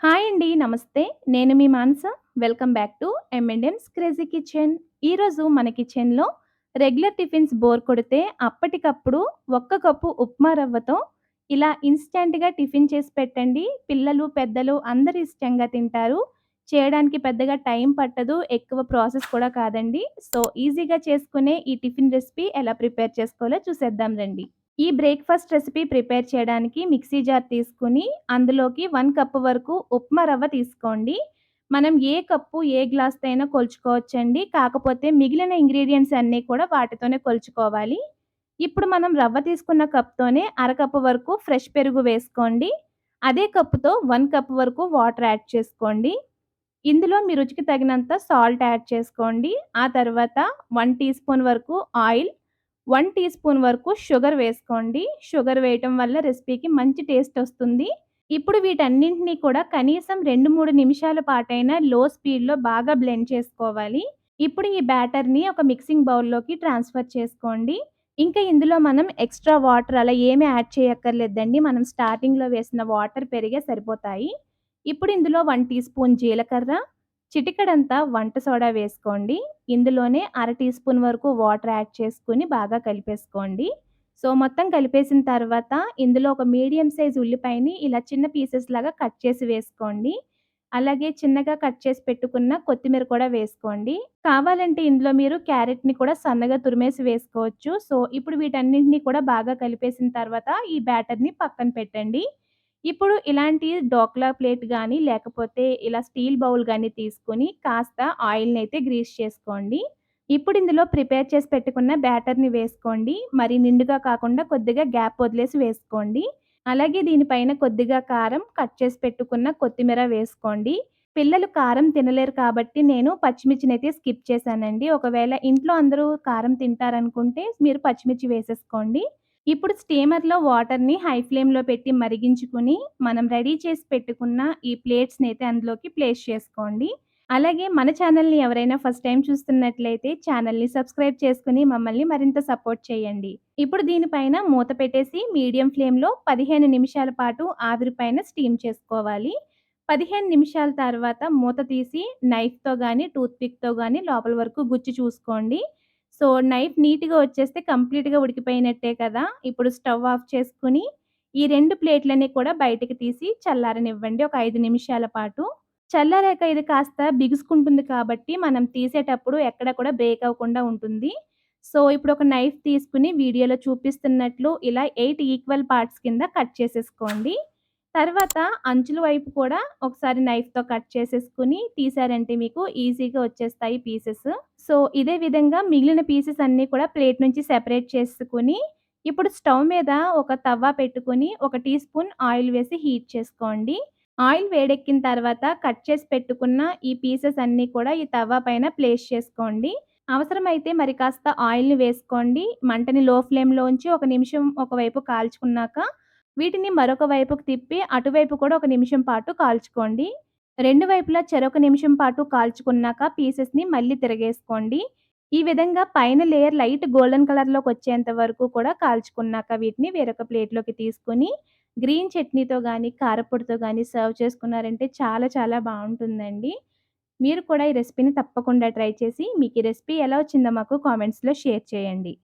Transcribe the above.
Hi అండి. నమస్తే. నేను మీ Manasa. Welcome back to M and Ms crazy kitchen. ఈరోజు మన కిచెన్‌లో రెగ్యులర్ టిఫిన్స్ బోర్ కొడితే అప్పటికప్పుడు ఒక్క కప్పు ఉప్మా రవ్వతో ఇలా ఇన్‌స్టాంట్‌గా టిఫిన్ చేసి పెట్టండి. పిల్లలు, పెద్దలు అందరూ ఇష్టంగా తింటారు. చేయడానికి పెద్దగా టైం పట్టదు. ఎక్కువ ప్రాసెస్ కూడా కాదండి. సో, ఈజీగా చేసుకునే ఈ టిఫిన్ రెసిపీ ఎలా ప్రిపేర్ చేసుకోవాలో చూసేద్దాం రండి. ఈ బ్రేక్‌ఫాస్ట్ రెసిపీ ప్రిపేర్ చేయడానికి మిక్సీ జార్ తీసుకొని, అందులోకి 1 కప్ వరకు ఉప్మా రవ్వ తీసుకోండి. మనం ఏ కప్పు, ఏ గ్లాస్‌తో అయినా కొలుచుకోవచ్చండి. కాకపోతే మిగిలిన ఇంగ్రీడియెంట్స్ అన్నీ కూడా వాటితోనే కొలుచుకోవాలి. ఇప్పుడు మనం రవ్వ తీసుకున్న కప్‌తోనే అరకప్పు వరకు ఫ్రెష్ పెరుగు వేసుకోండి. అదే కప్పుతో 1 కప్ వరకు వాటర్ యాడ్ చేసుకోండి. ఇందులో మీ రుచికి తగినంత సాల్ట్ యాడ్ చేసుకోండి. ఆ తర్వాత 1 టీ స్పూన్ వరకు ఆయిల్, 1 టీ స్పూన్ వరకు షుగర్ వేసుకోండి. షుగర్ వేయటం వల్ల రెసిపీకి మంచి టేస్ట్ ఒస్తుంది. ఇప్పుడు వీటన్నింటిని కూడా కనీసం 2, 3 నిమిషాల పాటైనా లో స్పీడ్‌లో బాగా బ్లెండ్ చేసుకోవాలి. ఇప్పుడు ఈ బ్యాటర్‌ని ఒక మిక్సింగ్ బౌల్‌లోకి ట్రాన్స్‌ఫర్ చేసుకోండి. ఇంకా ఇందులో మనం ఎక్స్‌ట్రా వాటర్ అలా ఏమి యాడ్ చేయక్కర్లేదండి. మనం స్టార్టింగ్‌లో వేసిన వాటర్ పెరిగే సరిపోతాయి. ఇప్పుడు ఇందులో 1 టీ స్పూన్ జీలకర్ర, చిటికెడంత వంట సోడా వేసుకోండి. ఇందులోనే అర టీ స్పూన్ వరకు వాటర్ యాడ్ చేసుకొని బాగా కలిపేసుకోండి. సో, మొత్తం కలిపేసిన తర్వాత ఇందులో ఒక మీడియం సైజ్ ఉల్లిపాయని ఇలా చిన్న పీసెస్ లాగా కట్ చేసి వేసుకోండి. అలాగే చిన్నగా కట్ చేసి పెట్టుకున్న కొత్తిమీర కూడా వేసుకోండి. కావాలంటే ఇందులో మీరు క్యారెట్‌ని కూడా సన్నగా తురిమేసి వేసుకోవచ్చు. సో, ఇప్పుడు వీటన్నింటిని కూడా బాగా కలిపేసిన తర్వాత ఈ బ్యాటర్‌ని పక్కన పెట్టండి. ఇప్పుడు ఇలాంటి డోక్లా ప్లేట్ గానీ, లేకపోతే ఇలా స్టీల్ బౌల్ గానీ తీసుకొని కాస్త ఆయిల్‌నైతే గ్రీస్ చేసుకోండి. ఇప్పుడు ఇందులో ప్రిపేర్ చేసి పెట్టుకున్న బ్యాటర్‌ని వేసుకోండి. మరి నిండుగా కాకుండా కొద్దిగా గ్యాప్ వదిలేసి వేసుకోండి. అలాగే దీనిపైన కొద్దిగా కారం, కట్ చేసి పెట్టుకున్న కొత్తిమీర వేసుకోండి. పిల్లలు కారం తినలేరు కాబట్టి నేను పచ్చిమిర్చినైతే స్కిప్ చేశానండి. ఒకవేళ ఇంట్లో అందరూ కారం తింటారనుకుంటే మీరు పచ్చిమిర్చి వేసేసుకోండి. ఇప్పుడు స్టీమర్‌లో వాటర్‌ని హై ఫ్లేమ్‌లో పెట్టి మరిగించుకొని, మనం రెడీ చేసి పెట్టుకున్న ఈ ప్లేట్స్‌నైతే అందులోకి ప్లేస్ చేసుకోండి. అలాగే మన ఛానల్‌ని ఎవరైనా ఫస్ట్ టైమ్ చూస్తున్నట్లయితే ఛానల్‌ని సబ్స్క్రైబ్ చేసుకొని మమ్మల్ని మరింత సపోర్ట్ చేయండి. ఇప్పుడు దీనిపైన మూత పెట్టేసి మీడియం ఫ్లేమ్‌లో 15 నిమిషాల పాటు ఆవిరి పైన స్టీమ్ చేసుకోవాలి. 15 నిమిషాల తర్వాత మూత తీసి నైఫ్‌తో గానీ, టూత్ పిక్‌తో గానీ లోపల వరకు గుచ్చి చూసుకోండి. సో, నైఫ్ నీట్‌గా వచ్చేస్తే కంప్లీట్‌గా ఉడికిపోయినట్టే కదా! ఇప్పుడు స్టవ్ ఆఫ్ చేసుకొని, ఈ 2 ప్లేట్‌లని కూడా బయటికి తీసి చల్లారనివ్వండి ఒక 5 నిమిషాల పాటు. చల్లారాక ఇది కాస్త బిగుసుకుంటుంది కాబట్టి, మనం తీసేటప్పుడు ఎక్కడ కూడా బ్రేక్ అవ్వకుండా ఉంటుంది. సో, ఇప్పుడు ఒక నైఫ్ తీసుకొని వీడియోలో చూపిస్తున్నట్లు ఇలా 8 ఈక్వల్ పార్ట్స్ కింద కట్ చేసేసుకోండి. తర్వాత అంచుల వైపు కూడా ఒకసారి నైఫ్‌తో కట్ చేసేసుకొని తీశారంటే మీకు ఈజీగా వచ్చేస్తాయి పీసెస్. సో, ఇదే విధంగా మిగిలిన పీసెస్ అన్నీ కూడా ప్లేట్ నుంచి సెపరేట్ చేసుకొని, ఇప్పుడు స్టవ్ మీద ఒక తవ్వ పెట్టుకొని, ఒక టీ స్పూన్ ఆయిల్ వేసి హీట్ చేసుకోండి. ఆయిల్ వేడెక్కిన తర్వాత కట్ చేసి పెట్టుకున్న ఈ పీసెస్ అన్నీ కూడా ఈ తవ్వ పైన ప్లేస్ చేసుకోండి. అవసరమైతే మరి కాస్త ఆయిల్‌ని వేసుకోండి. మంటని లో ఫ్లేమ్‌లో ఉంచి ఒక నిమిషం ఒకవైపు కాల్చుకున్నాక, వీటిని మరొక వైపుకు తిప్పి అటువైపు కూడా ఒక నిమిషం పాటు కాల్చుకోండి. రెండు వైపులా చెరొక నిమిషం పాటు కాల్చుకున్నాక పీసెస్‌ని మళ్ళీ తిరగేసుకోండి. ఈ విధంగా పైన లేయర్ లైట్ గోల్డెన్ కలర్‌లోకొచ్చేంత వరకు కూడా కాల్చుకున్నాక వీటిని వేరొక ప్లేట్‌లోకి తీసుకొని, గ్రీన్ చట్నీతో గానీ, కారప్పొడితో గానీ సర్వ్ చేసుకున్నారంటే చాలా చాలా బావుంటుందండి. మీరు కూడా ఈ రెసిపీని తప్పకుండా ట్రై చేసి, మీకు ఈ రెసిపీ ఎలా వచ్చిందో మాకు కామెంట్స్‌లో షేర్ చేయండి.